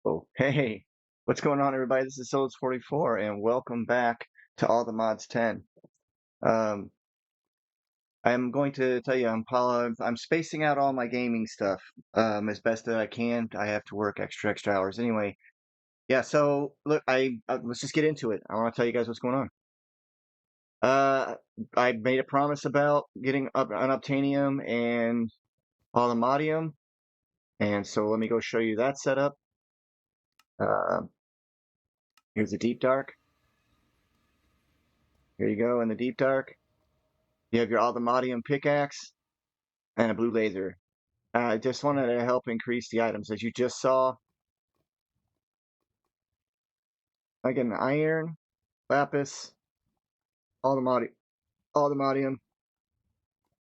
Oh, hey, what's going on, everybody? This is Souls44, and welcome back to All the Mods 10. Um, I'm going to tell you, I'm spacing out all my gaming stuff as best that I can. I have to work extra hours anyway. Yeah, so look, let's just get into it. I want to tell you guys what's going on. Uh, I made a promise about getting up unobtainium and polymodium, and so let me go show you that setup. Uh, Here's the deep dark. Here you go in the deep dark. You have your Aldemodium pickaxe and a blue laser. I just wanted to help increase the items. As you just saw, I get an iron, lapis, Aldemodium. Aldemodium.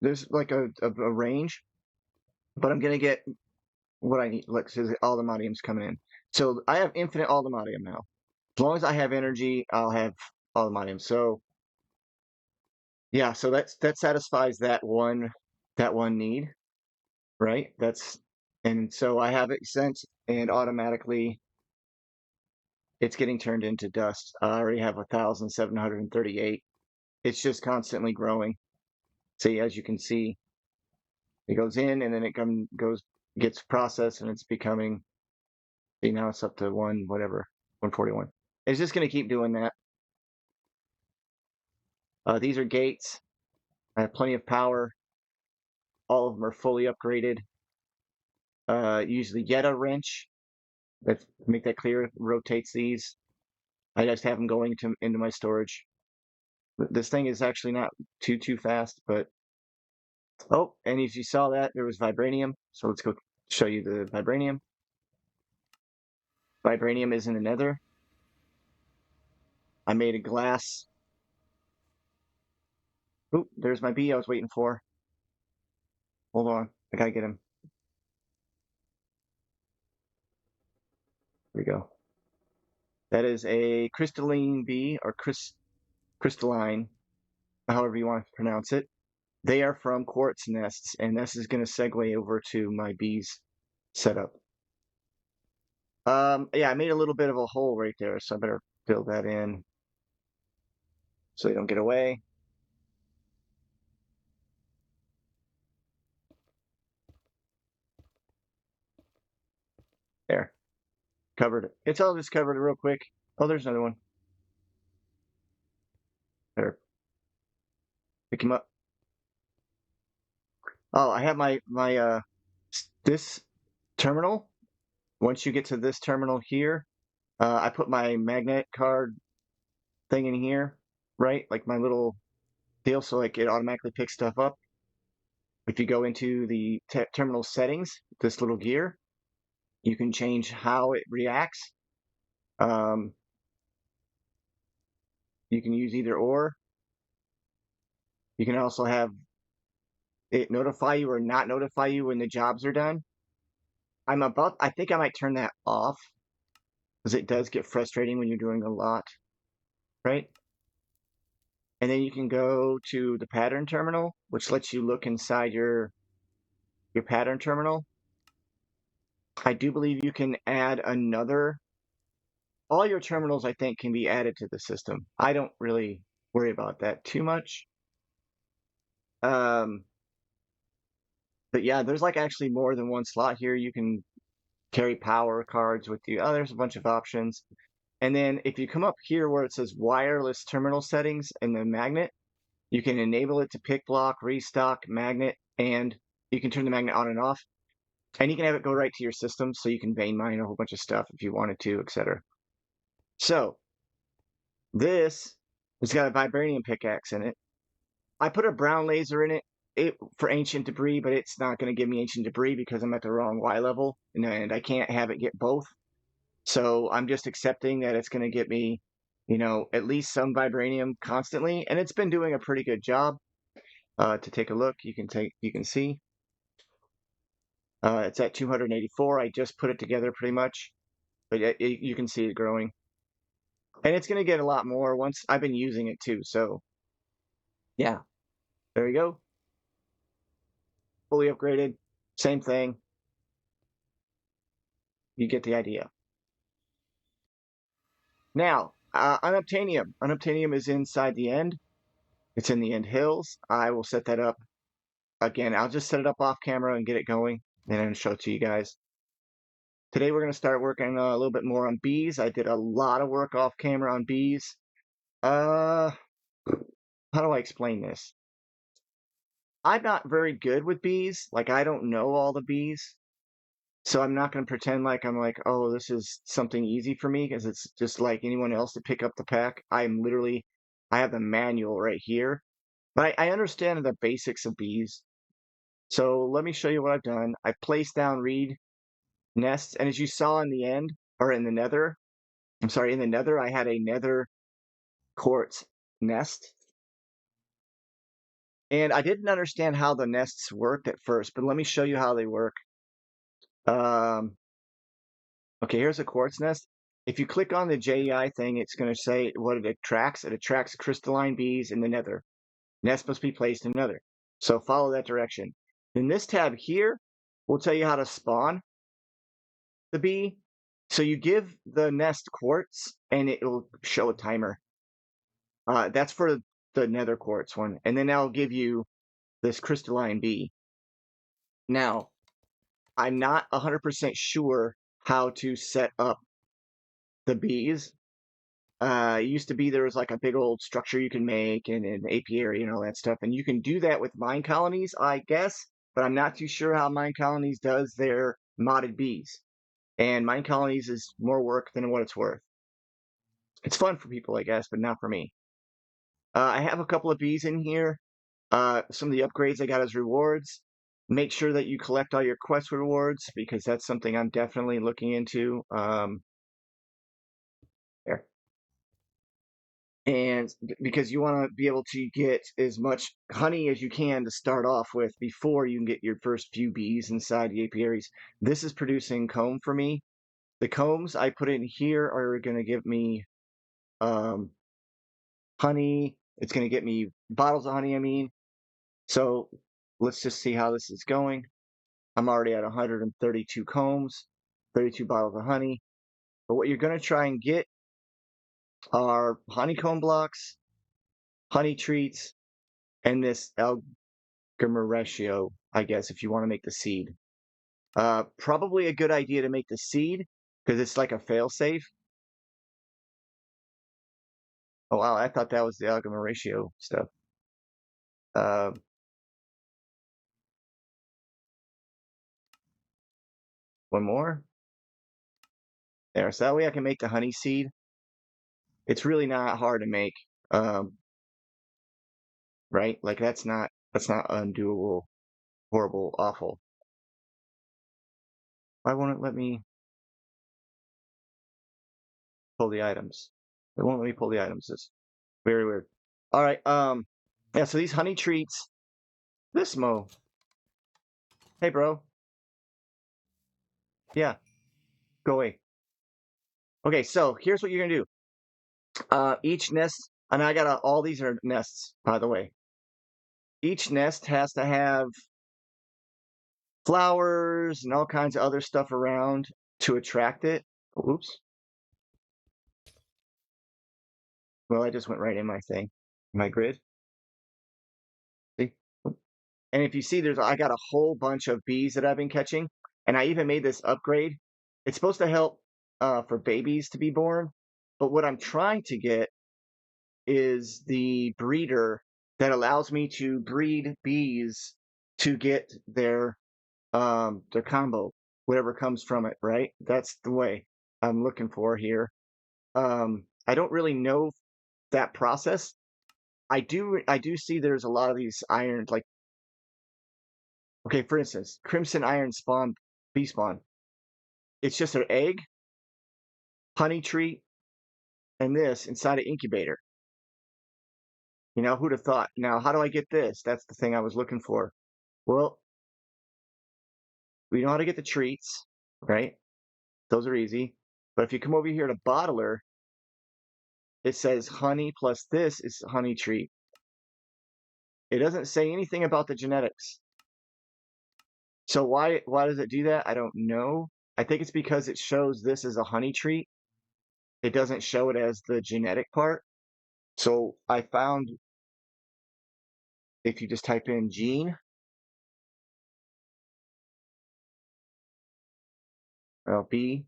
There's like a range, but I'm gonna get what I need. Look, so the Aldemodium's coming in. So I have infinite Aldemodium now. As long as I have energy, I'll have Aldemodium. So yeah, so that satisfies that one need, right? And so I have it sent and automatically it's getting turned into dust. I already have 1,738. It's just constantly growing. See, as you can see, it goes in and then gets processed and it's becoming, see, now it's up to one, whatever, 141. It's just going to keep doing that. These are gates. I have plenty of power. All of them are fully upgraded. Use the Yeta wrench. Let's make that clear. Rotates these. I just have them going into my storage. This thing is actually not too fast, but oh, and if you saw that, there was vibranium. So let's go show you the vibranium. Vibranium is in the nether. I made a glass. Oop, there's my bee I was waiting for. Hold on. I gotta get him. There we go. That is a crystalline bee or crystalline, however you want to pronounce it. They are from quartz nests, and this is going to segue over to my bees setup. Yeah, I made a little bit of a hole right there, so I better fill that in so they don't get away. There, covered it. It's all just covered real quick. Oh, there's another one. There, pick him up. Oh, I have this terminal. Once you get to this terminal here, I put my magnet card thing in here, right? Like my little deal, so like it automatically picks stuff up. If you go into the terminal settings, this little gear, you can change how it reacts. Um, you can use either or. You can also have it notify you or not notify you when the jobs are done. I think I might turn that off because it does get frustrating when you're doing a lot, right? And then you can go to the pattern terminal, which lets you look inside your pattern terminal. I do believe you can add another. All your terminals, I think, can be added to the system. I don't really worry about that too much. Um, but yeah, there's like actually more than one slot here. You can carry power cards with you. Oh, there's a bunch of options. And then if you come up here where it says wireless terminal settings and the magnet, you can enable it to pick block, restock, magnet, and you can turn the magnet on and off. And you can have it go right to your system so you can vein mine a whole bunch of stuff if you wanted to, etc. So this has got a vibranium pickaxe in it. I put a brown laser in it for ancient debris, but it's not going to give me ancient debris because I'm at the wrong Y level and I can't have it get both. So I'm just accepting that it's going to get me, at least some vibranium constantly, and it's been doing a pretty good job. To take a look, you can see it's at 284. I just put it together pretty much, but you can see it growing, and it's going to get a lot more once I've been using it too. So yeah, there you go, fully upgraded, same thing. You get the idea. Now, unobtainium. Unobtainium is inside the end. It's in the end hills. I will set that up again. I'll just set it up off camera and get it going, and then show it to you guys. Today we're going to start working a little bit more on bees. I did a lot of work off camera on bees. How do I explain this? I'm not very good with bees. Like, I don't know all the bees. So I'm not going to pretend like I'm like, oh, this is something easy for me, because it's just like anyone else to pick up the pack. I have the manual right here. But I understand the basics of bees. So let me show you what I've done. I placed down reed nests, and as you saw in the end, or in the nether, in the nether, I had a nether quartz nest. And I didn't understand how the nests worked at first, but let me show you how they work. Okay, here's a quartz nest. If you click on the JEI thing, it's going to say what it attracts. It attracts crystalline bees in the nether. Nest must be placed in nether. So follow that direction. In this tab here, we'll tell you how to spawn the bee. So you give the nest quartz, and it will show a timer. That's for the nether quartz one. And then I'll give you this crystalline bee. Now, I'm not 100% sure how to set up the bees. It used to be there was like a big old structure you can make and an apiary and all that stuff. And you can do that with mine colonies, I guess, but I'm not too sure how mine colonies does their modded bees. And mine colonies is more work than what it's worth. It's fun for people, I guess, but not for me. I have a couple of bees in here. Some of the upgrades I got as rewards. Make sure that you collect all your quest rewards, because that's something I'm definitely looking into. There. And because you want to be able to get as much honey as you can to start off with before you can get your first few bees inside the apiaries. This is producing comb for me. The combs I put in here are going to give me honey. It's going to get me bottles of honey, I mean. So let's just see how this is going. I'm already at 132 combs, 32 bottles of honey. But what you're going to try and get are honeycomb blocks, honey treats, and this Algameratio, I guess, if you want to make the seed. Probably a good idea to make the seed, because it's like a fail-safe. Oh, wow, I thought that was the Algameratio stuff. One more. There, so that way I can make the honey seed. It's really not hard to make, right? Like that's not undoable, horrible, awful. Why won't it let me pull the items? It won't let me pull the items. It's very weird. All right, yeah, so these honey treats, this Mo. Hey, bro. Yeah, go away. Okay, so here's what you're gonna do. Each nest, and I got all these are nests, by the way. Each nest has to have flowers and all kinds of other stuff around to attract it. Oops. Well, I just went right in my thing, my grid. See? And if you see, I got a whole bunch of bees that I've been catching, and I even made this upgrade. It's supposed to help for babies to be born, but what I'm trying to get is the breeder that allows me to breed bees to get their combo, whatever comes from it, right? That's the way I'm looking for here. I don't really know that process. I do see there's a lot of these irons, like, okay, for instance, Crimson Iron spawn, bee spawn. It's just an egg, honey treat, and this inside an incubator. You know, who'd have thought? Now, how do I get this? That's the thing I was looking for. Well, we know how to get the treats, right? Those are easy. But if you come over here to bottler, it says honey plus this is honey treat. It doesn't say anything about the genetics. So why does it do that? I don't know. I think it's because it shows this as a honey treat it doesn't show it as the genetic part. So I found if you just type in gene, B,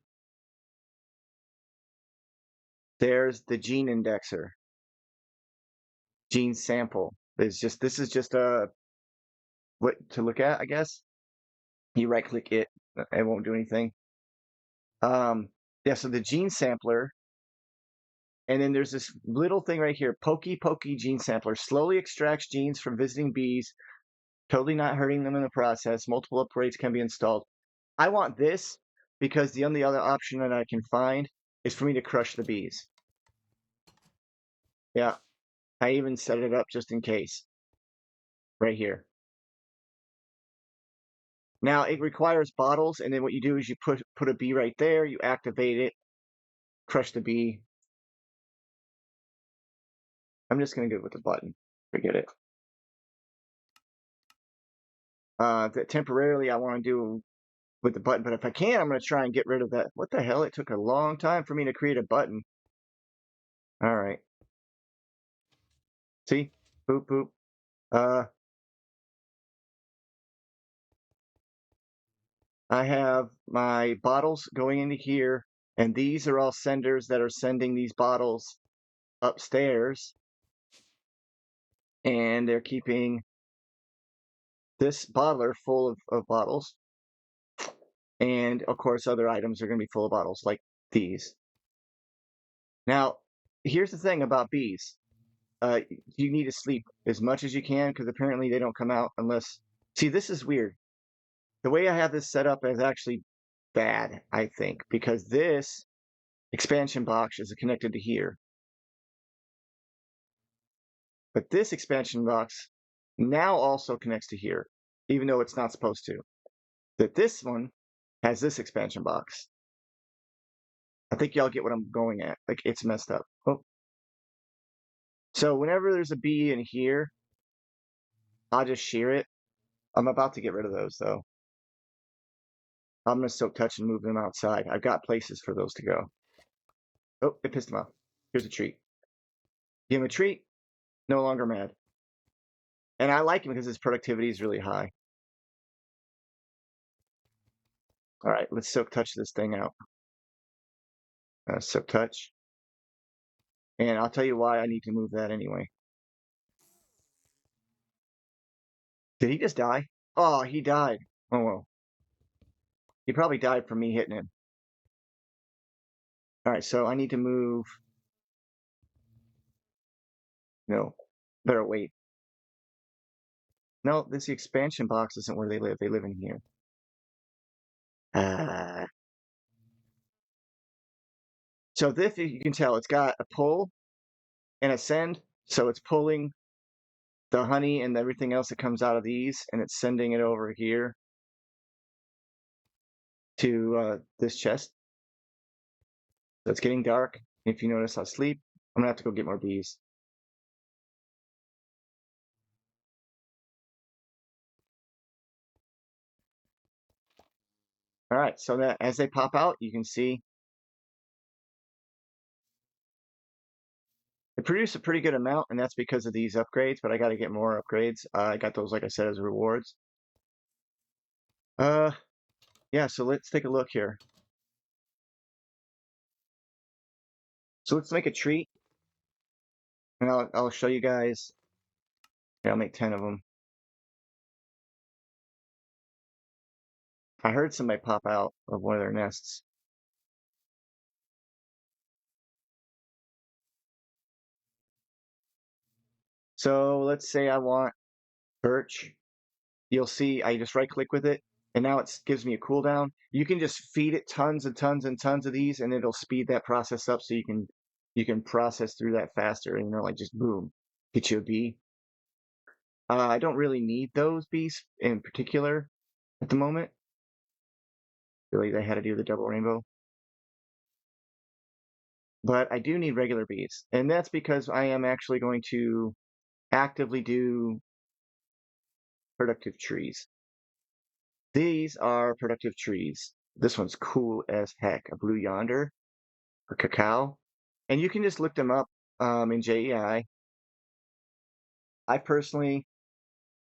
there's the gene indexer, gene sample. This is just a what to look at, I guess. You right click it, it won't do anything. Yeah, so the gene sampler, and then there's this little thing right here, Pokey Pokey gene sampler, slowly extracts genes from visiting bees, totally not hurting them in the process. Multiple upgrades can be installed. I want this because the only other option that I can find is for me to crush the bees. Yeah, I even set it up just in case. Right here. Now it requires bottles, and then what you do is you put a bee right there, you activate it, crush the bee. I'm just gonna do it with the button. Forget it. Temporarily I want to do with the button, but if I can, I'm gonna try and get rid of that. What the hell? It took a long time for me to create a button. All right. See? Boop boop. I have my bottles going into here, and these are all senders that are sending these bottles upstairs, and they're keeping this bottler full of bottles. And of course, other items are going to be full of bottles like these. Now, here's the thing about bees. You need to sleep as much as you can because apparently they don't come out unless. See, this is weird. The way I have this set up is actually bad, I think, because this expansion box is connected to here. But this expansion box now also connects to here, even though it's not supposed to. That this one has this expansion box. I think y'all get what I'm going at. Like, it's messed up. Oh. So whenever there's a bee in here, I'll just shear it. I'm about to get rid of those, though. I'm going to soak touch and move them outside. I've got places for those to go. Oh, it pissed him off. Here's a treat. Give him a treat. No longer mad. And I like him because his productivity is really high. All right, let's soak touch this thing out. Soak touch. And I'll tell you why I need to move that anyway. Did he just die? Oh, he died. Oh, well. He probably died from me hitting him. All right, so I need to move. No, better wait. No, this expansion box isn't where they live. They live in here. So this, you can tell, it's got a pull and a send. So it's pulling the honey and everything else that comes out of these, and it's sending it over here to this chest. So it's getting dark. If you notice, I'll sleep. I'm gonna have to go get more bees. All right, so that as they pop out, you can see it produced a pretty good amount, and that's because of these upgrades, but I got to get more upgrades. I got those, like I said, as rewards. Yeah, so let's take a look here. So let's make a treat, and I'll show you guys. Yeah, I'll make 10 of them. I heard somebody pop out of one of their nests. So let's say I want birch. You'll see I just right click with it, and now it gives me a cooldown. You can just feed it tons and tons and tons of these, and it'll speed that process up so you can process through that faster. You know, like just boom, get you a bee. I don't really need those bees in particular at the moment. Really, they had to do the double rainbow. But I do need regular bees, and that's because I am actually going to actively do productive trees. These are productive trees. This one's cool as heck. A blue yonder for cacao. And you can just look them up in JEI. I personally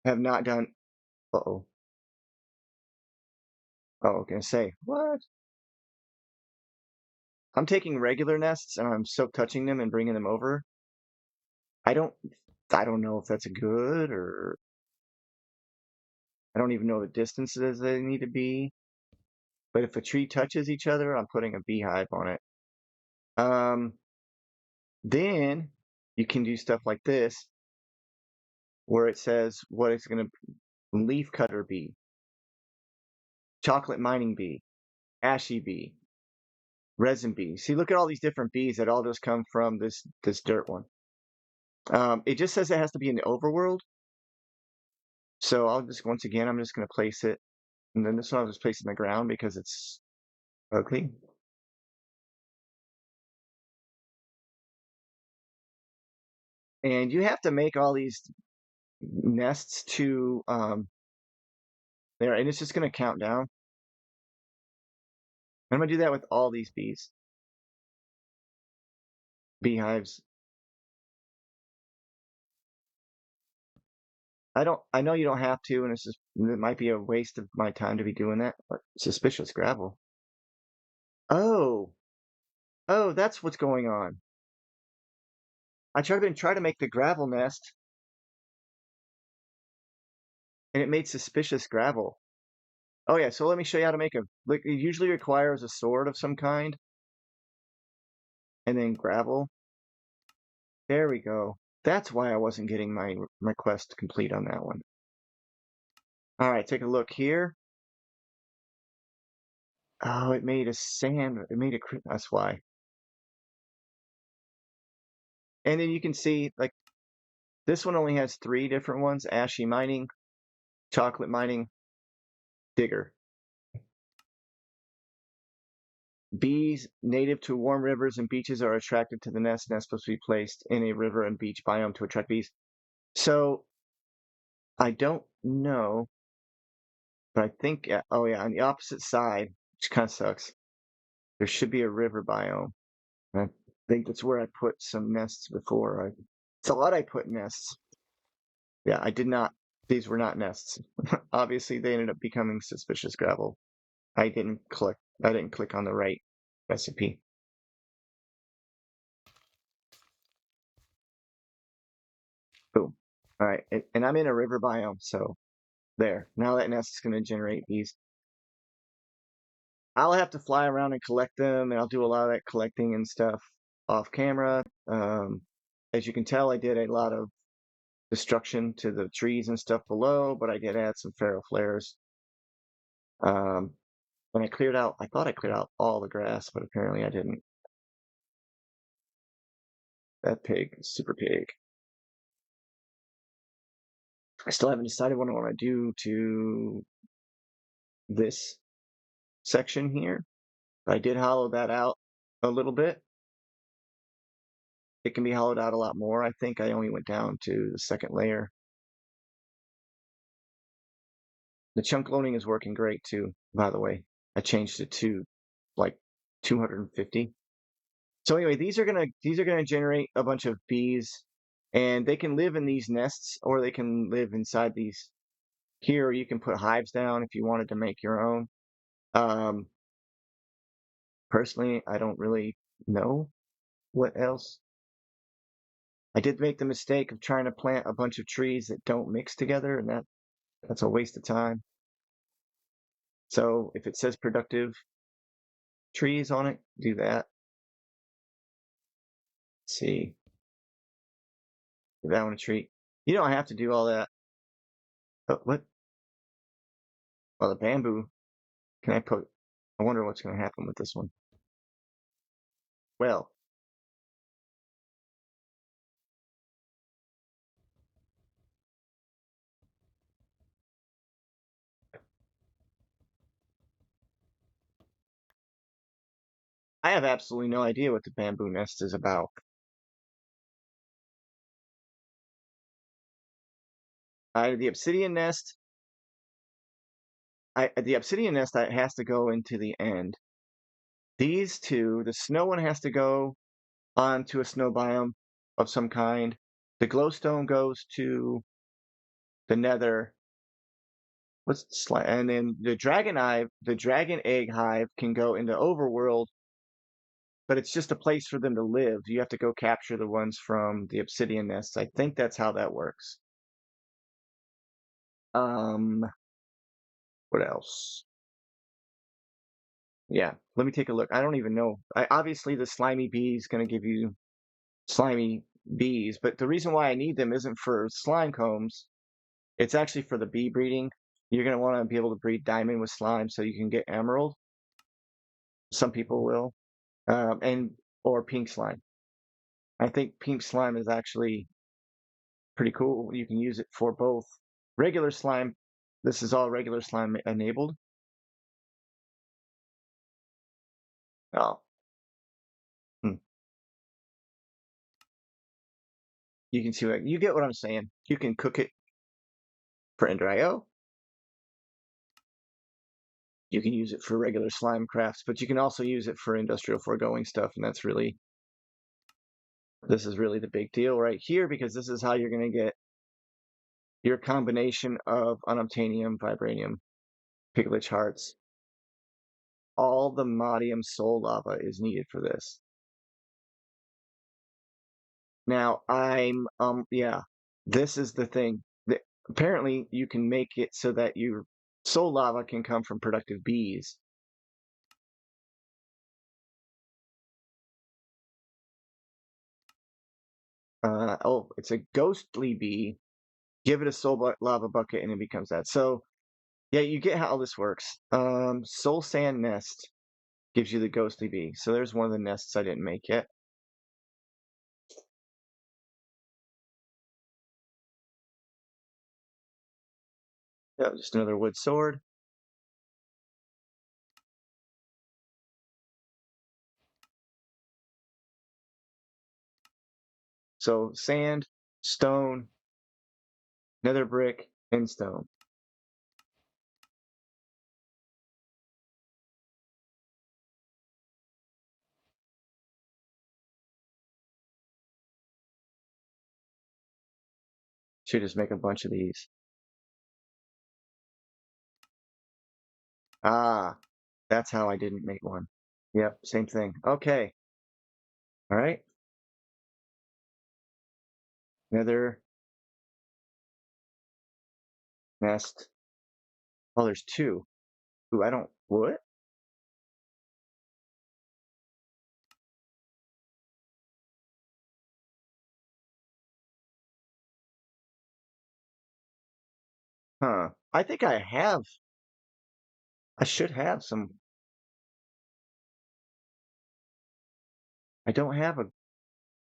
have not done. Uh-oh. Oh, I was gonna say what? I'm taking regular nests and I'm silk touching them and bringing them over. I don't. I don't know if that's good or I don't even know the distances they need to be. But if a tree touches each other, I'm putting a beehive on it. Um, then you can do stuff like this, where it says what it's going to leaf cutter bee, chocolate mining bee, ashy bee, resin bee. See, look at all these different bees that all just come from this dirt one. It just says it has to be in the overworld. So I'll just once again I'm just going to place it, and then this one I'll just place it in the ground because it's ugly. And you have to make all these nests to there, and it's just going to count down. I'm going to do that with all these bees, beehives. I know you don't have to, and it might be a waste of my time to be doing that, but suspicious gravel. Oh, oh, that's what's going on. I tried to make the gravel nest, and it made suspicious gravel. Oh yeah, so let me show you how to make a. Like, it usually requires a sword of some kind, and then gravel. There we go. That's why I wasn't getting my quest complete on that one. All right, take a look here. Oh, it made a sand. It made a. That's why. And then you can see like this one only has 3 different ones: ashy mining, chocolate mining, digger. Bees native to warm rivers and beaches are attracted to the nest. Nest supposed to be placed in a river and beach biome to attract bees. So I don't know, but I think oh yeah, on the opposite side, which kind of sucks. There should be a river biome. I think that's where I put some nests before. It's a lot I put nests. Yeah, I did not. These were not nests. Obviously, they ended up becoming suspicious gravel. I didn't click. I didn't click on the right recipe. Boom. All right, and I'm in a river biome, so there. Now that nest is going to generate these. I'll have to fly around and collect them, and I'll do a lot of that collecting and stuff off camera. As you can tell, I did a lot of destruction to the trees and stuff below, but I did add some feral flares. And I cleared out, I thought I cleared out all the grass, but apparently I didn't. That pig, super pig. I still haven't decided what I want to do to this section here. I did hollow that out a little bit. It can be hollowed out a lot more. I think I only went down to the second layer. The chunk loading is working great too, by the way. I changed it to like 250. So anyway, these are gonna generate a bunch of bees, and they can live in these nests or they can live inside these. Here you can put hives down if you wanted to make your own. Um, Personally, I don't really know what else. I did make the mistake of trying to plant a bunch of trees that don't mix together, and that's a waste of time. So if it says productive trees on it, do that. Let's see. Give that one a treat. You don't have to do all that. Oh, what? Well, the bamboo. Can I put? I wonder what's going to happen with this one. Well, I have absolutely no idea what the bamboo nest is about. The obsidian nest. The obsidian nest has to go into the end. These two, the snow one has to go onto a snow biome of some kind. The glowstone goes to the nether. And then the dragon egg hive can go into overworld, but it's just a place for them to live. You have to go capture the ones from the obsidian nests. I think that's how that works. What else? Yeah, let me take a look. I don't even know. Obviously the slimy bee is going to give you slimy bees, but the reason why I need them isn't for slime combs. It's actually for the bee breeding. You're going to want to be able to breed diamond with slime so you can get emerald. Some people will, and or pink slime. I think pink slime is actually pretty cool. You can use it for both regular slime. This is all regular slime enabled. Oh, hmm. You can see what you get what I'm saying. You can cook it for Ender.io. You can use it for regular slime crafts, but you can also use it for industrial foregoing stuff, and this is really the big deal right here, because this is how you're going to get your combination of unobtainium, vibranium, piglich hearts. All the modium soul lava is needed for this. Now yeah, this is the thing. Apparently you can make it so that your soul lava can come from productive bees. Oh, it's a ghostly bee. Give it a soul lava bucket and it becomes that. So yeah, you get how this works. Soul sand nest gives you the ghostly bee. So there's one of the nests I didn't make yet. Yeah, just another wood sword. So sand, stone, nether brick, and stone. Should just make a bunch of these. Ah, that's how I didn't make one. Yep, same thing. Okay. All right. Nether nest. Oh, there's two. Ooh, I don't. What? Huh. I think I have. I should have some. I don't have a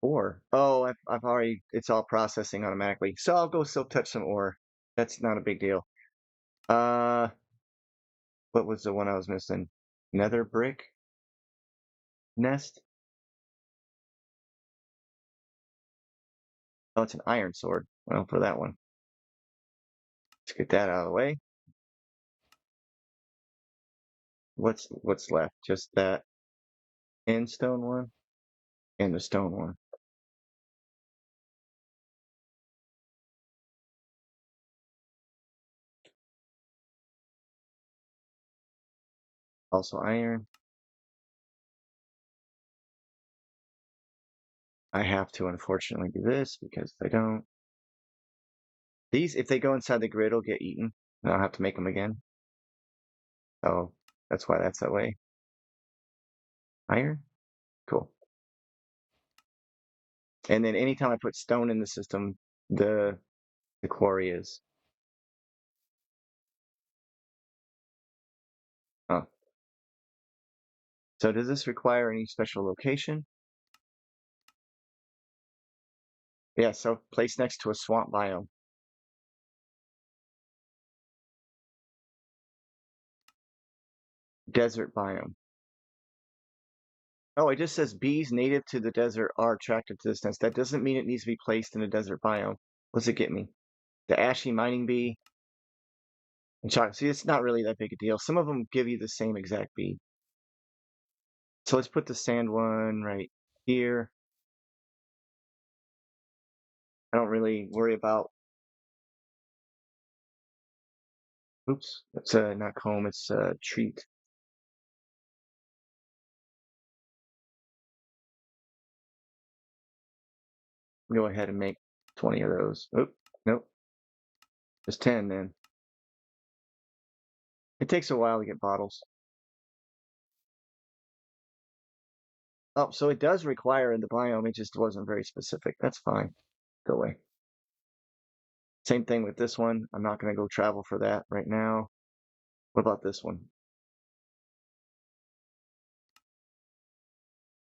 ore. Oh, I've already. It's all processing automatically. So I'll go still touch some ore. That's not a big deal. Uh, what was the one I was missing? Nether brick nest. Oh, it's an iron sword. Well, for that one. Let's get that out of the way. What's left? Just that end stone one and the stone one. Also iron. I have to unfortunately do this because if I don't, these, if they go inside the grid, will get eaten. And I'll have to make them again. Oh, that's why that's that way. Iron? Cool. And then anytime I put stone in the system, the quarry is. Oh. So does this require any special location? Yeah, so place next to a swamp biome. Desert biome. Oh, it just says bees native to the desert are attracted to this nest. That doesn't mean it needs to be placed in a desert biome. What's it get me? The ashy mining bee and chocolate. See, it's not really that big a deal. Some of them give you the same exact bee. So let's put the sand one right here. I don't really worry about. Oops, it's not comb. It's treat. Go ahead and make 20 of those. Oop, nope, just 10 then. It takes a while to get bottles. Oh, so it does require in the biome. It just wasn't very specific. That's fine. Go away. Same thing with this one. I'm not going to go travel for that right now. What about this one?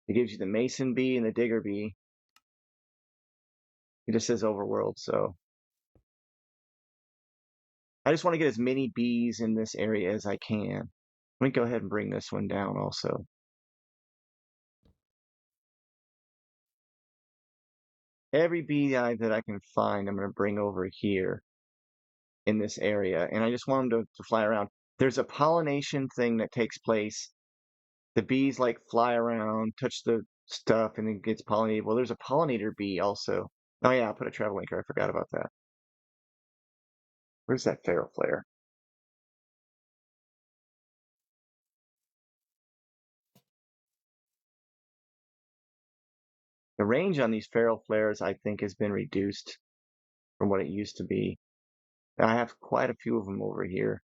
It gives you the mason bee and the digger bee. It just says overworld, so I just want to get as many bees in this area as I can. Let me go ahead and bring this one down also. Every beehive that I can find, I'm going to bring over here in this area, and I just want them to fly around. There's a pollination thing that takes place. The bees like fly around, touch the stuff, and it gets pollinated. Well, there's a pollinator bee also. Oh yeah, I'll put a travel linker. I forgot about that. Where's that feral flare? The range on these feral flares, I think, has been reduced from what it used to be. I have quite a few of them over here.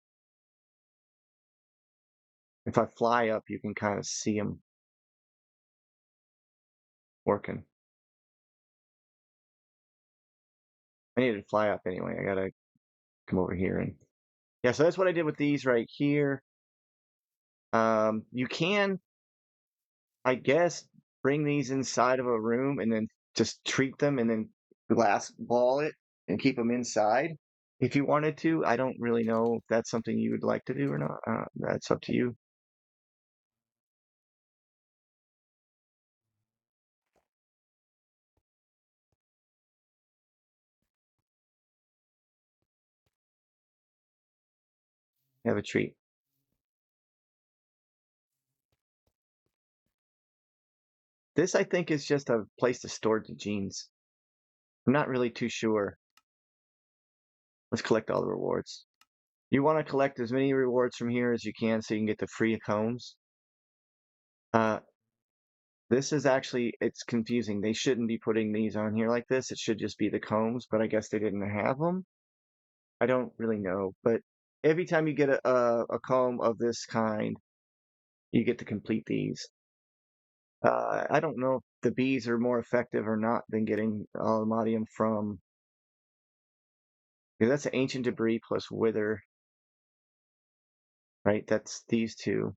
If I fly up, you can kind of see them working. I need to fly up anyway. I gotta come over here and yeah. So that's what I did with these right here. You can, I guess, bring these inside of a room and then just treat them and then glass ball it and keep them inside if you wanted to. I don't really know if that's something you would like to do or not. That's up to you. Have a treat. This, I think, is just a place to store the genes. I'm not really too sure. Let's collect all the rewards. You want to collect as many rewards from here as you can so you can get the free combs. Uh, this is actually, it's confusing. They shouldn't be putting these on here like this. It should just be the combs, but I guess they didn't have them. I don't really know, but every time you get a comb of this kind, you get to complete these. I don't know if the bees are more effective or not than getting Almadium from. Yeah, that's ancient debris plus wither, right? That's these two.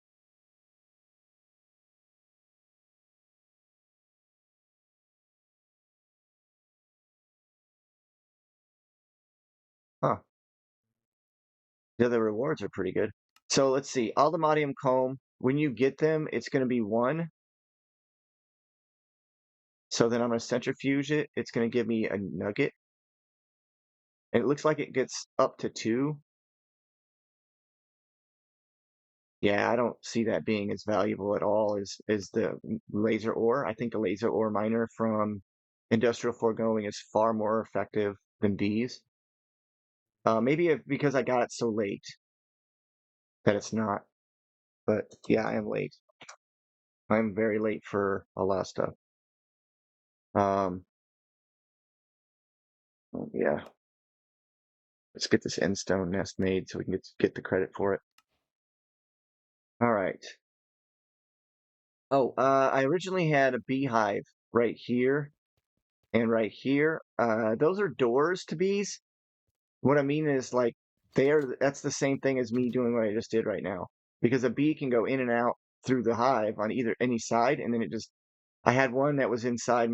Huh. The other rewards are pretty good. So let's see. Aldemodium comb, when you get them, it's going to be one. So then I'm going to centrifuge it. It's going to give me a nugget. And it looks like it gets up to two. Yeah, I don't see that being as valuable at all as the laser ore. I think the laser ore miner from Industrial Foregoing is far more effective than these. Maybe because I got it so late that it's not. But yeah, I am late. I'm very late for a lot of stuff. Um, yeah, let's get this end stone nest made so we can get the credit for it. All right. Oh, I originally had a beehive right here and right here. Those are doors to bees. What I mean is like that's the same thing as me doing what I just did right now. Because a bee can go in and out through the hive on either any side, and then I had one that was inside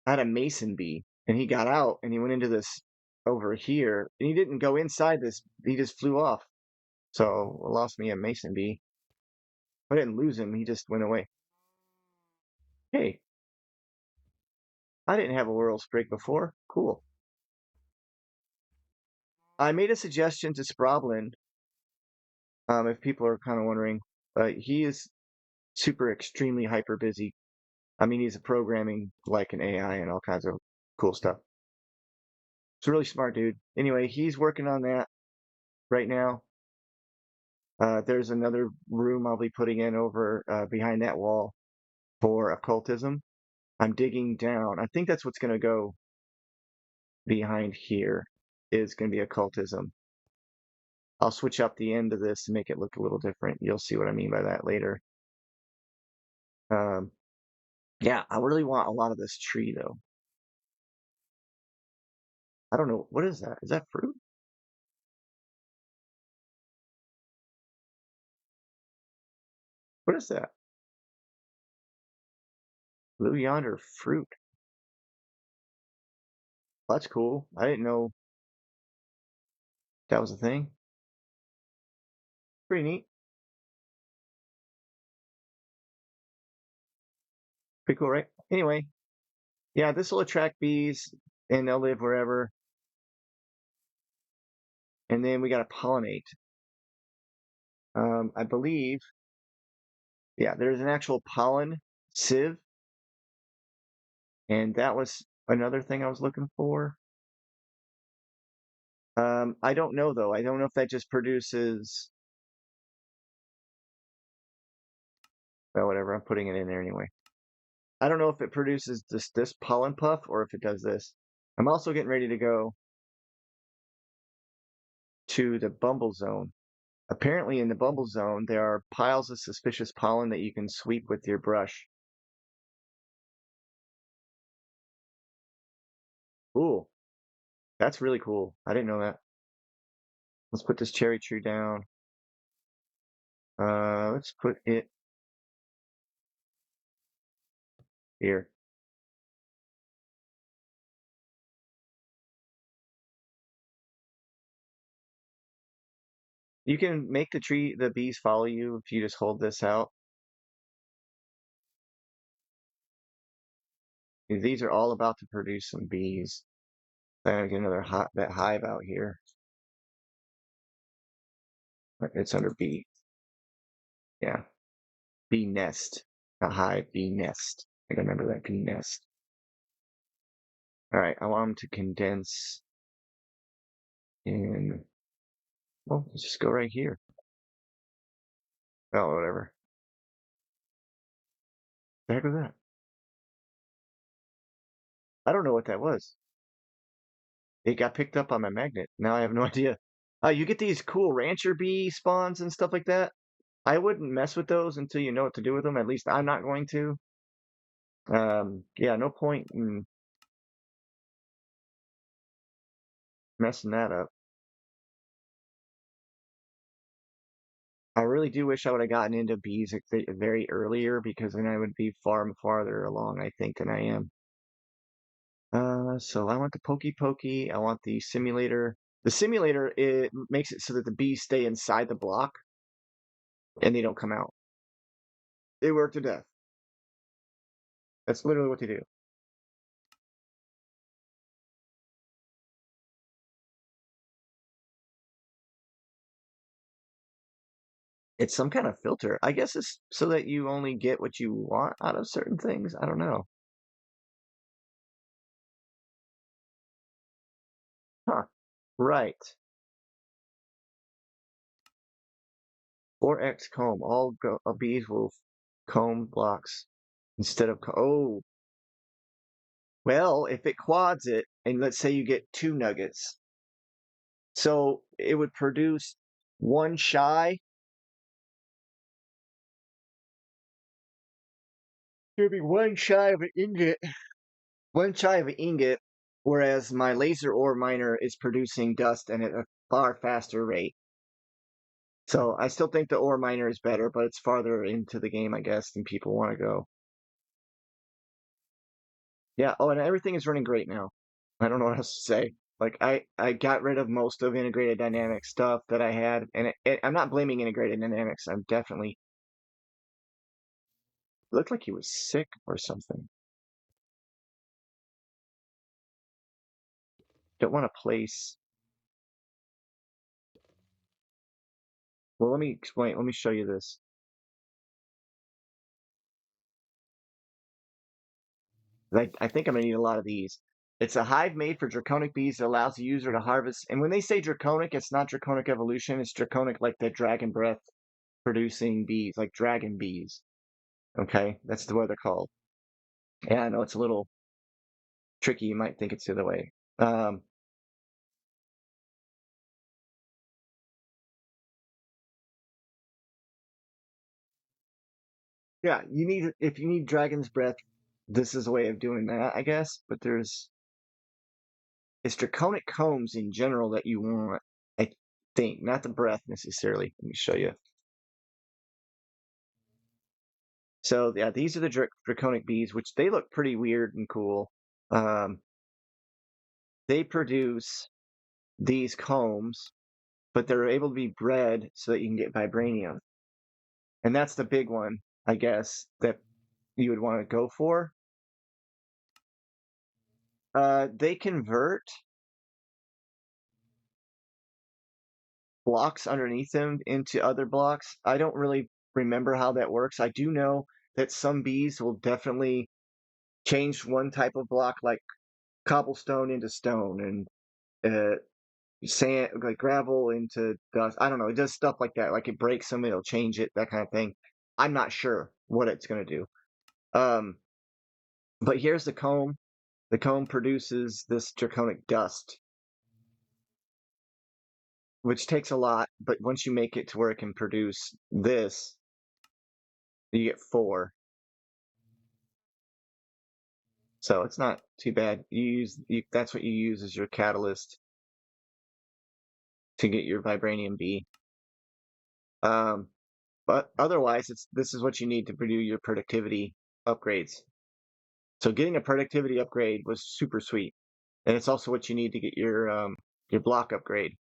I had a mason bee, and he got out and he went into this over here, and he didn't go inside this, he just flew off. So I lost me a mason bee. I didn't lose him, he just went away. Hey, I didn't have a whirl sprig before. Cool. I made a suggestion to Sproblin, if people are kind of wondering. He is super extremely hyper busy I mean, he's programming like an AI and all kinds of cool stuff. It's a really smart dude. Anyway, he's working on that right now. There's another room I'll be putting in over behind that wall for occultism. I'm digging down. I think that's what's going to go behind here is going to be occultism. I'll switch up the end of this to make it look a little different. You'll see what I mean by that later. Um, yeah, I really want a lot of this tree though. I don't know. What is that? Is that fruit? What is that? Blue yonder fruit. That's cool. I didn't know that was a thing. Pretty neat. Pretty cool, right? Anyway, yeah, this will attract bees and they'll live wherever. And then we got to pollinate. I believe, yeah, there's an actual pollen sieve, and that was another thing I was looking for. I don't know though. I don't know if that just produces, well, whatever. I'm putting it in there anyway. I don't know if it produces this pollen puff or if it does this. I'm also getting ready to go to the Bumble Zone. Apparently, in the Bumble Zone, there are piles of suspicious pollen that you can sweep with your brush. Ooh, that's really cool. I didn't know that. Let's put this cherry tree down. Let's put it here. You can make the bees follow you if you just hold this out. These are all about to produce some bees. Then I get another that hive out here. It's under bee. Yeah, bee nest. A hive, bee nest. I gotta remember that bee nest. All right, I want them to condense in. Well, let's just go right here. Oh, whatever. The heck was that? I don't know what that was. It got picked up on my magnet. Now I have no idea. You get these cool rancher bee spawns and stuff like that. I wouldn't mess with those until you know what to do with them. At least I'm not going to. Yeah, no point in messing that up. I really do wish I would have gotten into bees very earlier because then I would be far farther along, I think, than I am. So I want the pokey pokey. I want the simulator. The simulator, it makes it so that the bees stay inside the block and they don't come out. They work to death. That's literally what they do. It's some kind of filter. I guess it's so that you only get what you want out of certain things. I don't know. Huh. Right. 4x comb. Bees will comb blocks instead of oh, well, if it quads it, and let's say you get 2 nuggets, so it would produce one shy. There'd be one shy of an ingot, one shy of an ingot, whereas my laser ore miner is producing dust and at a far faster rate. So I still think the ore miner is better, but it's farther into the game, I guess, than people want to go. Yeah. Oh, and everything is running great now. I don't know what else to say. Like I got rid of most of integrated dynamics stuff that I had, and I'm not blaming integrated dynamics. I'm definitely looked like he was sick or something. Don't want to place. Well, let me explain. Let me show you this. Like, I think I'm gonna need a lot of these. It's a hive made for draconic bees that allows the user to harvest. And when they say draconic, it's not draconic evolution. It's draconic like the dragon breath producing bees, like dragon bees. Okay, that's the what they're called. Yeah, I know it's a little tricky. You might think it's the other way. Um, yeah, you need if you need dragon's breath, this is a way of doing that, I guess. But there's it's draconic combs in general that you want, I think, not the breath necessarily. Let me show you. So yeah, these are the draconic bees, which they look pretty weird and cool. Um, they produce these combs, but they're able to be bred so that you can get vibranium, and that's the big one, I guess, that you would want to go for. They convert blocks underneath them into other blocks. I don't really remember how that works. I do know that some bees will definitely change one type of block, like cobblestone into stone, and sand, like gravel into dust. I don't know. It does stuff like that. Like it breaks them, it'll change it, that kind of thing. I'm not sure what it's gonna do. Um, but here's the comb. The comb produces this draconic dust, which takes a lot, but once you make it to where it can produce this, you get four. So it's not too bad. That's what you use as your catalyst to get your vibranium bee. Um, but otherwise, it's this is what you need to do your productivity upgrades. So getting a productivity upgrade was super sweet, and it's also what you need to get your block upgrade.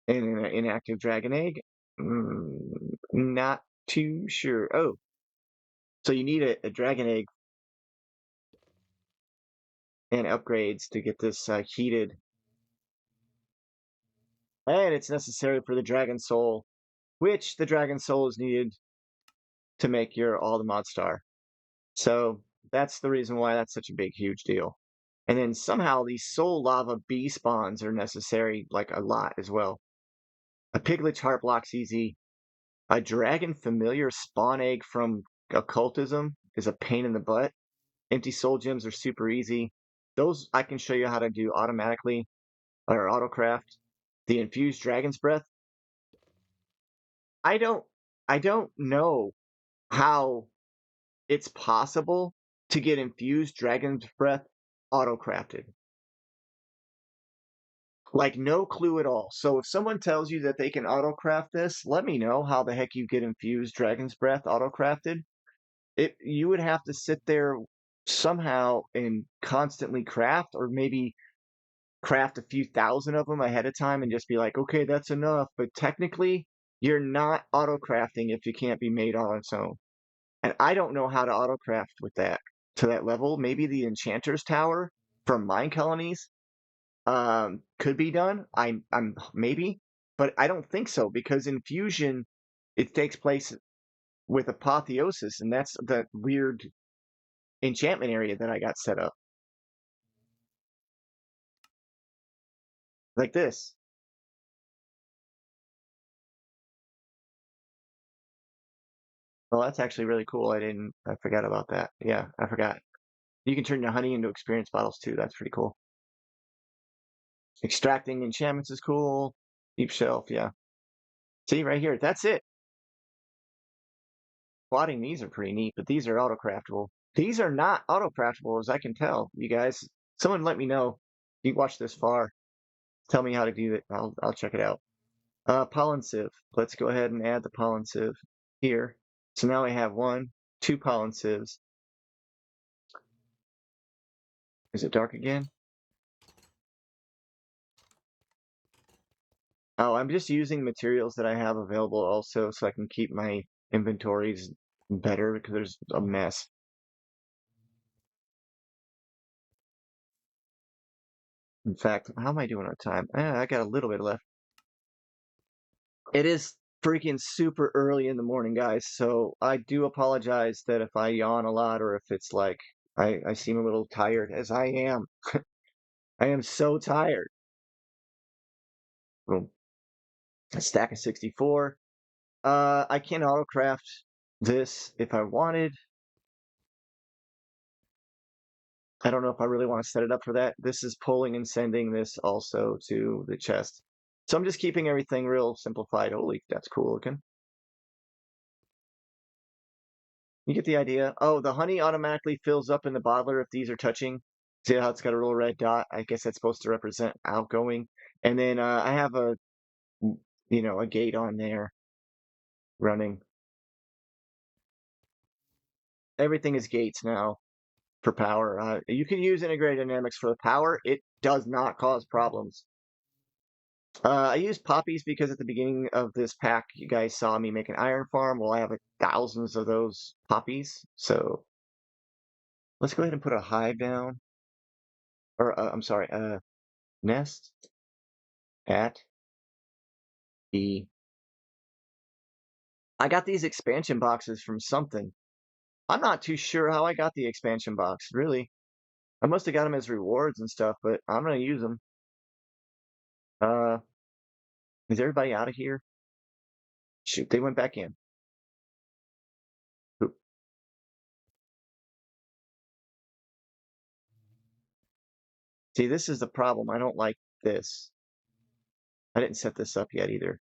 And an inactive dragon egg, not too sure. Oh, so you need a dragon egg and upgrades to get this heated, and it's necessary for the dragon soul, which the dragon soul is needed to make your all the mod star. So that's the reason why that's such a big, huge deal. And then somehow these soul lava bee spawns are necessary, like a lot as well. A piglet heart block's easy. A dragon familiar spawn egg from occultism is a pain in the butt. Empty soul gems are super easy. Those I can show you how to do automatically or autocraft. The infused dragon's breath. I don't I don't know how it's possible to get infused dragon's breath auto crafted. Like no clue at all. So if someone tells you that they can auto craft this, let me know how the heck you get infused dragon's breath auto crafted. It you would have to sit there somehow and constantly craft, or maybe craft a few thousand of them ahead of time and just be like, okay, that's enough. But technically, you're not auto crafting if you can't be made on its own. And I don't know how to autocraft with that to that level. Maybe the Enchanter's Tower from Mine Colonies could be done. I'm maybe, but I don't think so because infusion it takes place with apotheosis, and that's the weird enchantment area that I got set up like this. Well, that's actually really cool. I forgot about that. Yeah, I forgot. You can turn your honey into experience bottles too. That's pretty cool. Extracting enchantments is cool. Deep shelf, yeah. See right here, that's it. Plotting these are pretty neat, but these are auto-craftable. These are not auto-craftable as I can tell. You guys, someone let me know. You watch this far. Tell me how to do it. I'll check it out. Pollen sieve. Let's go ahead and add the pollen sieve here. So now I have two pollen sieves. Is it dark again? Oh, I'm just using materials that I have available also so I can keep my inventories better because there's a mess. In fact, how am I doing on time? I got a little bit left. It is freaking super early in the morning, guys. So I do apologize that if I yawn a lot or if it's like I seem a little tired, as I am. I am so tired. Boom. A stack of 64. I can autocraft this if I wanted. I don't know if I really want to set it up for that. This is pulling and sending this also to the chest. So I'm just keeping everything real simplified. Holy, that's cool looking. You get the idea. Oh, the honey automatically fills up in the bottler if these are touching. See how it's got a little red dot? I guess that's supposed to represent outgoing. And then I have a gate on there running. Everything is gates now for power. You can use integrated dynamics for the power. It does not cause problems. I use poppies because at the beginning of this pack, you guys saw me make an iron farm. Well, I have like thousands of those poppies. So let's go ahead and put a hive down. Or, I'm sorry, nest at the. I got these expansion boxes from something. I'm not too sure how I got the expansion box, really. I must have got them as rewards and stuff, but I'm gonna use them. Uh, is everybody out of here? Shoot, they went back in. Oop. See, this is the problem. I don't like this. I didn't set this up yet either.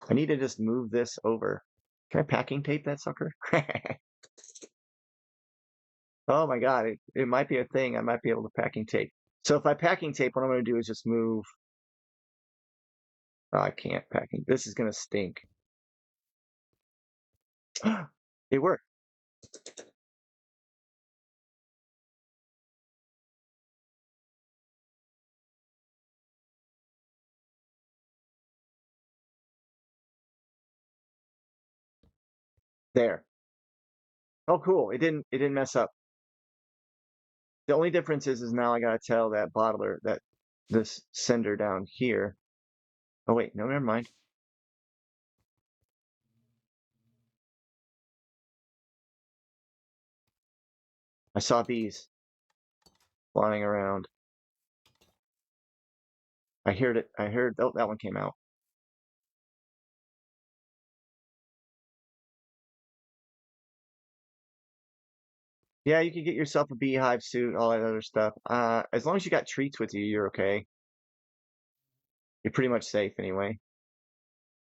I need to just move this over. Can I packing tape that sucker? Oh my God, it might be a thing. I might be able to packing tape. So if I packing tape, what I'm going to do is just move. Oh, I can't packing. This is going to stink. It worked. There. Oh, cool. It didn't mess up. The only difference is now I gotta tell that bottler that this sender down here. Oh wait, no, never mind. I saw bees flying around. I heard it. I heard. Oh, that one came out. Yeah, you can get yourself a beehive suit, all that other stuff. As long as you got treats with you, you're okay. You're pretty much safe anyway.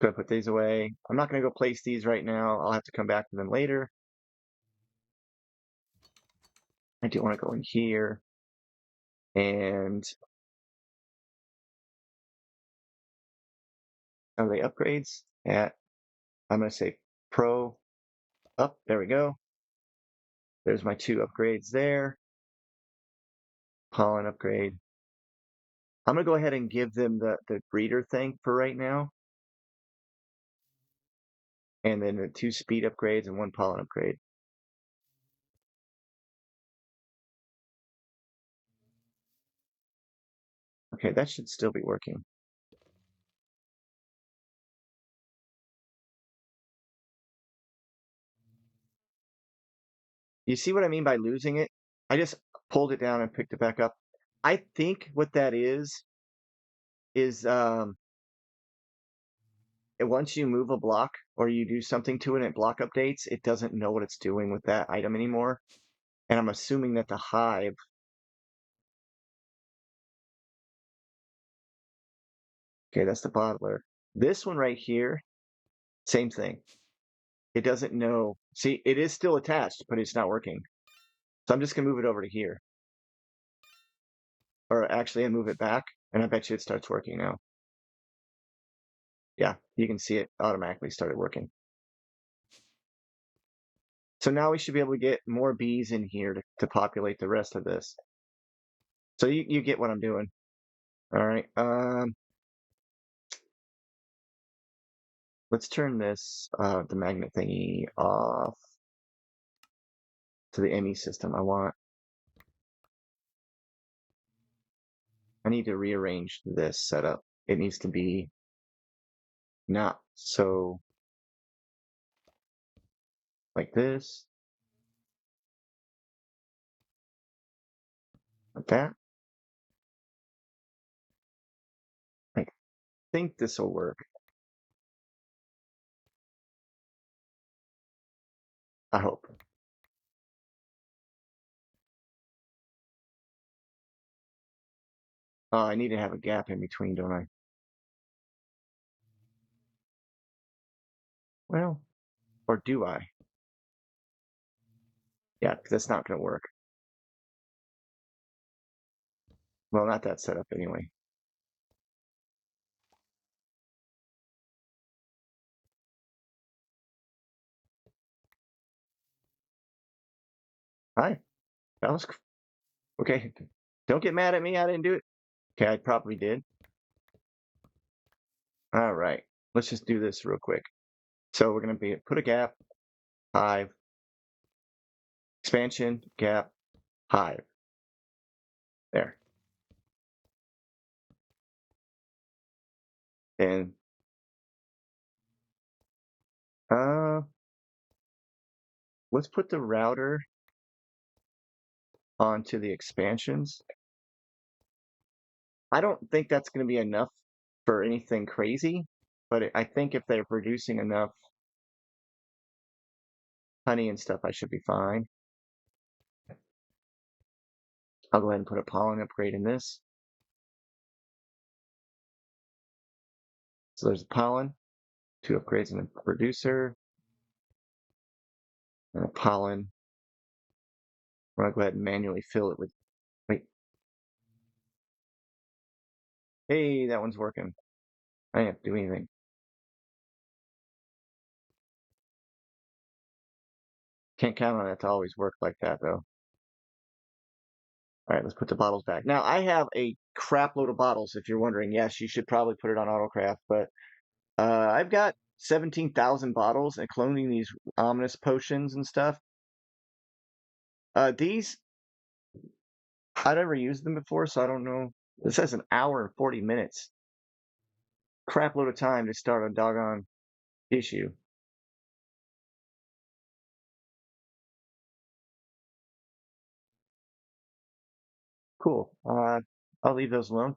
Gonna put these away. I'm not gonna go place these right now. I'll have to come back to them later. I do want to go in here and are they upgrades? At I'm gonna say pro up. There we go. There's my 2 upgrades there. Pollen upgrade. I'm gonna go ahead and give them the breeder thing for right now, and then the 2 speed upgrades and 1 pollen upgrade. Okay, that should still be working. You see what I mean by losing it? I just pulled it down and picked it back up. I think what that is once you move a block or you do something to it and it block updates, it doesn't know what it's doing with that item anymore. And I'm assuming that the hive. Okay, that's the bottler. This one right here, same thing. It doesn't know. See, it is still attached, but it's not working. So I'm just gonna move it over to here. Or actually, I move it back, and I bet you it starts working now. Yeah, you can see it automatically started working. So now we should be able to get more bees in here to populate the rest of this. So you get what I'm doing. All right. Let's turn this the magnet thingy off to the ME system. I need to rearrange this setup. It needs to be not So like this, like that. I think this will work. I hope. Oh, I need to have a gap in between, don't I? Well, or do I? Yeah, 'cause that's not going to work. Well, not that setup anyway. Hi, that was okay. Don't get mad at me. I didn't do it. Okay, I probably did. All right, let's just do this real quick. So we're going to put a gap, hive, expansion, gap, hive. There. And uh, let's put the router onto the expansions. I don't think that's going to be enough for anything crazy, but I think if they're producing enough honey and stuff, I should be fine. I'll go ahead and put a pollen upgrade in this. So there's a pollen, 2 upgrades in the producer, and a pollen. I'm going to go ahead and manually fill it with, wait. Hey, that one's working. I didn't have to do anything. Can't count on it to always work like that, though. All right, let's put the bottles back. Now, I have a crap load of bottles, if you're wondering. Yes, you should probably put it on AutoCraft, but I've got 17,000 bottles and cloning these ominous potions and stuff. These, I've never used them before, so I don't know. This says an hour and 40 minutes. Crap load of time to start a doggone issue. Cool. I'll leave those alone.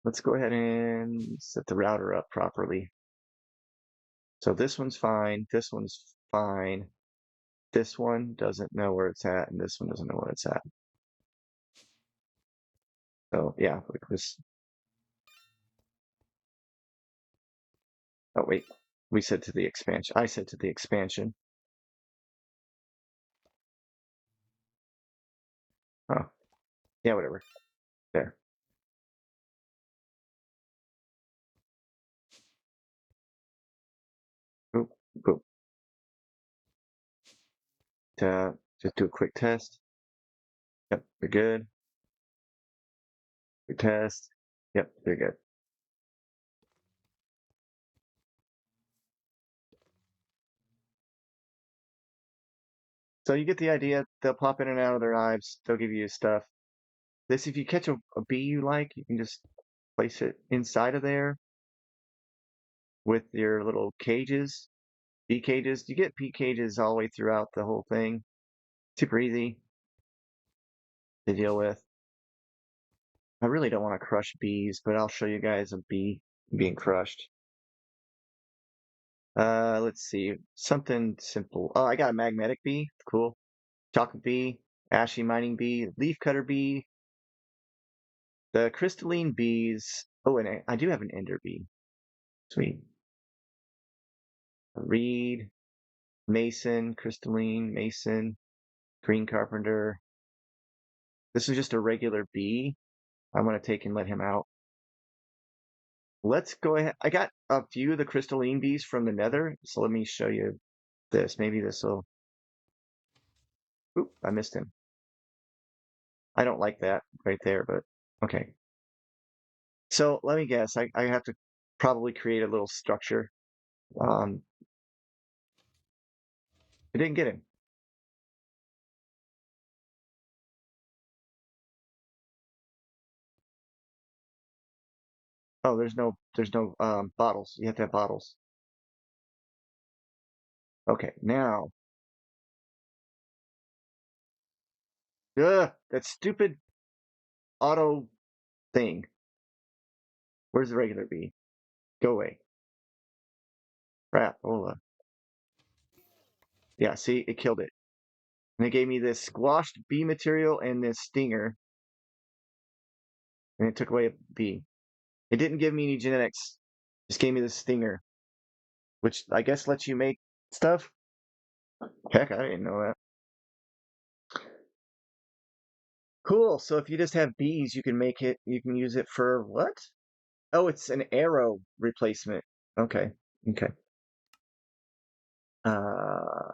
Let's go ahead and set the router up properly. So this one's fine. This one's fine. This one doesn't know where it's at, and this one doesn't know where it's at. So yeah, like this. Oh wait, we said to the expansion. I said to the expansion. Oh, yeah, whatever. There. Boop, boop. Just do a quick test. Yep, you're good. Quick test. Yep, you're good. So you get the idea. They'll pop in and out of their hives. They'll give you stuff. This, if you catch a bee you like, you can just place it inside of there with your little cages, bee cages. You get bee cages all the way throughout the whole thing. Super easy to deal with. I really don't want to crush bees, but I'll show you guys a bee being crushed. Let's see. Something simple. Oh, I got a magnetic bee. Cool. Chocolate bee, ashy mining bee, leaf cutter bee, the crystalline bees. Oh, and I do have an ender bee. Sweet. Reed, mason, crystalline, mason, green carpenter. This is just a regular bee. I'm going to take and let him out. Let's go ahead. I got a few of the crystalline bees from the nether, so let me show you this. Maybe this will. Oop, I missed him. I don't like that right there, but okay. So let me guess. I have to probably create a little structure. Um, I didn't get him. Oh, there's no bottles. You have to have bottles. Okay, now. Ugh, that stupid auto thing. Where's the regular bee? Go away. Crap. Hold on. Yeah, see, it killed it. And it gave me this squashed bee material and this stinger, and it took away a bee. It didn't give me any genetics. Just gave me the stinger, which I guess lets you make stuff. Heck, I didn't know that. Cool. So if you just have bees, you can make it, you can use it for what? Oh, it's an arrow replacement. Okay. Okay. Uh,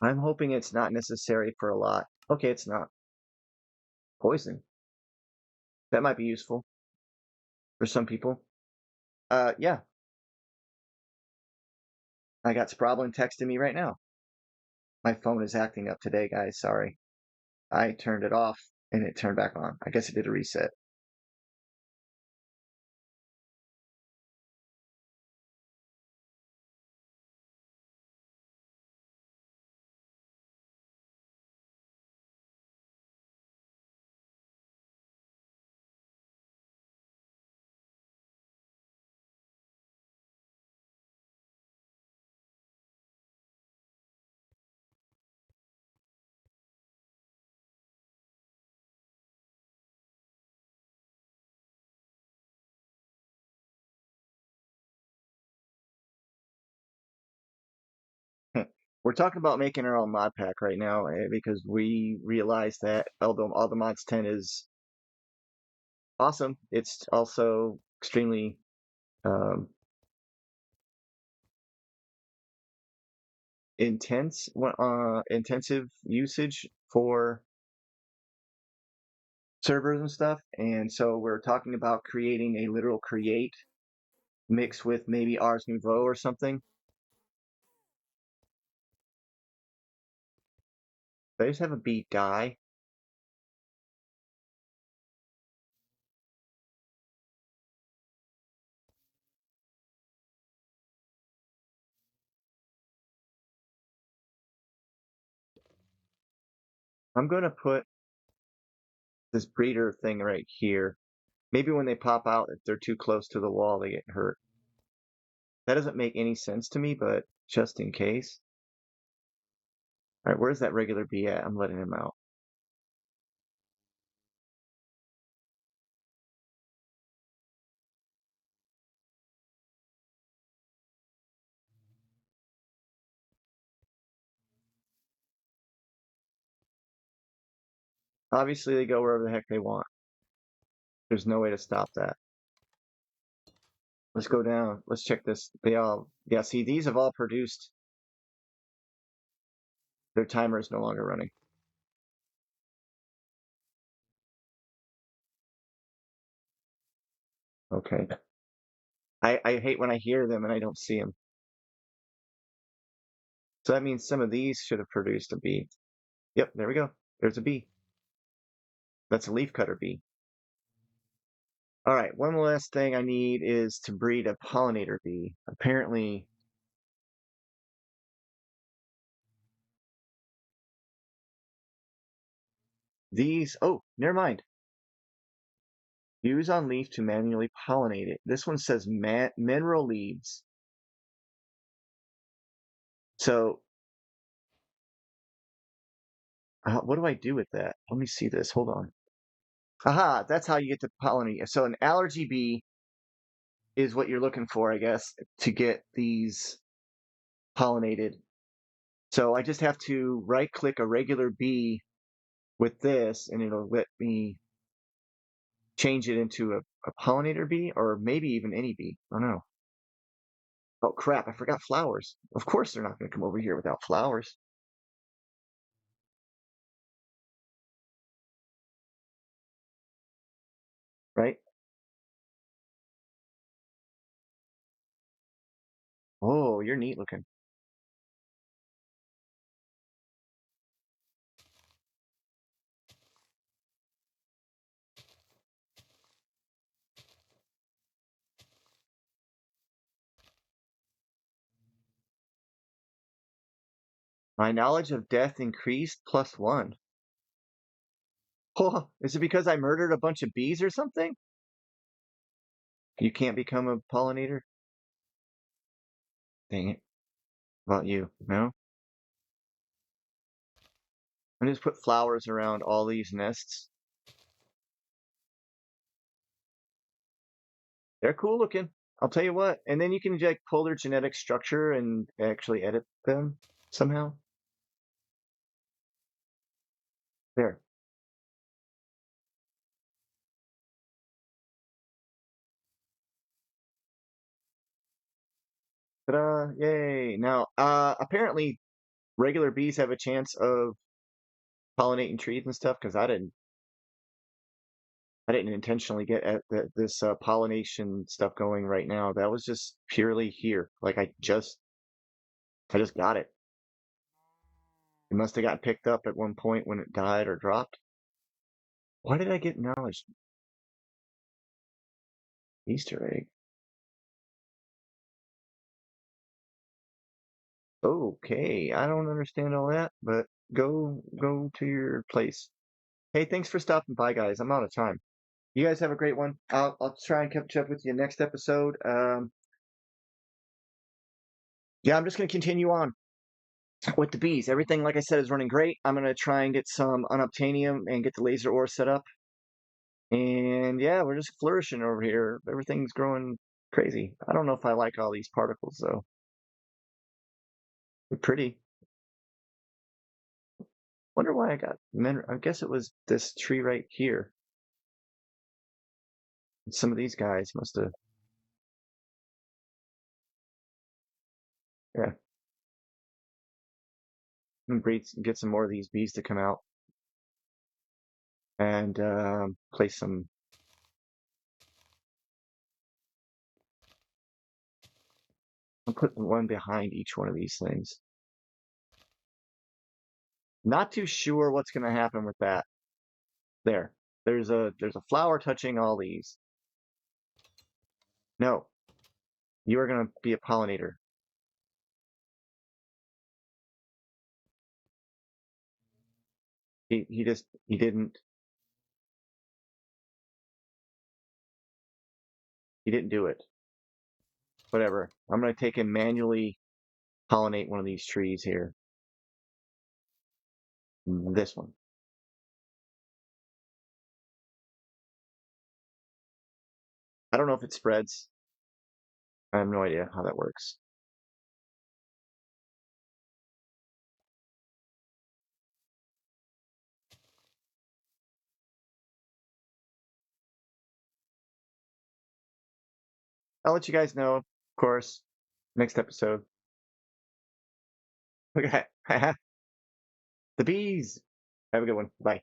I'm hoping it's not necessary for a lot. Okay, it's not. Poison. That might be useful for some people. Yeah, I got Sproblin texting me right now. My phone is acting up today, guys. Sorry. I turned it off and it turned back on. I guess it did a reset. We're talking about making our own mod pack right now because we realize that although all the mods 10 is awesome, it's also extremely um, intensive usage for servers and stuff. And so we're talking about creating a literal create mixed with maybe Ars Nouveau or something. But I just have a bee die. I'm going to put this breeder thing right here. Maybe when they pop out, if they're too close to the wall, they get hurt. That doesn't make any sense to me, but just in case. All right, where's that regular bee at? I'm letting him out. Obviously, they go wherever the heck they want. There's no way to stop that. Let's go down. Let's check this. Yeah, see, these have all produced. Their timer is no longer running. Okay. I hate when I hear them and I don't see them. So that means some of these should have produced a bee. Yep, there we go. There's a bee. That's a leafcutter bee. All right, one last thing I need is to breed a pollinator bee. Apparently, oh, never mind. Use on leaf to manually pollinate it. This one says mineral leaves. So, what do I do with that? Let me see this. Hold on. Aha, that's how you get to pollinate. So, an allergy bee is what you're looking for, I guess, to get these pollinated. So, I just have to right click a regular bee with this, and it'll let me change it into a pollinator bee or maybe even any bee. I don't know. Oh crap, I forgot flowers. Of course they're not going to come over here without flowers, right? Oh, you're neat looking. My knowledge of death increased +1. Oh, is it because I murdered a bunch of bees or something? You can't become a pollinator? Dang it. About you, no? I just put flowers around all these nests. They're cool looking. I'll tell you what. And then you can like pull their genetic structure and actually edit them somehow. There. Ta-da! Yay! Now, apparently regular bees have a chance of pollinating trees and stuff because I didn't intentionally get at this pollination stuff going right now. That was just purely here. Like I just got it. It must have got picked up at one point when it died or dropped. Why did I get knowledge? Easter egg. Okay, I don't understand all that, but go to your place. Hey, thanks for stopping by, guys. I'm out of time. You guys have a great one. I'll try and catch up with you next episode. Yeah, I'm just gonna continue on with the bees. Everything, like I said, is running great. I'm gonna try and get some unobtainium and get the laser ore set up. And yeah, we're just flourishing over here. Everything's growing crazy. I don't know if I like all these particles though. They're pretty. Wonder why I got I guess it was this tree right here. Some of these guys must have. Yeah, breed, get some more of these bees to come out and place some. I'll put one behind each one of these things. Not too sure what's going to happen with that. There, there's a flower touching all these. No, you are going to be a pollinator. He didn't do it. Whatever. I'm going to take and manually pollinate one of these trees here. This one. I don't know if it spreads. I have no idea how that works. I'll let you guys know, of course, next episode. Okay. The bees. Have a good one. Bye.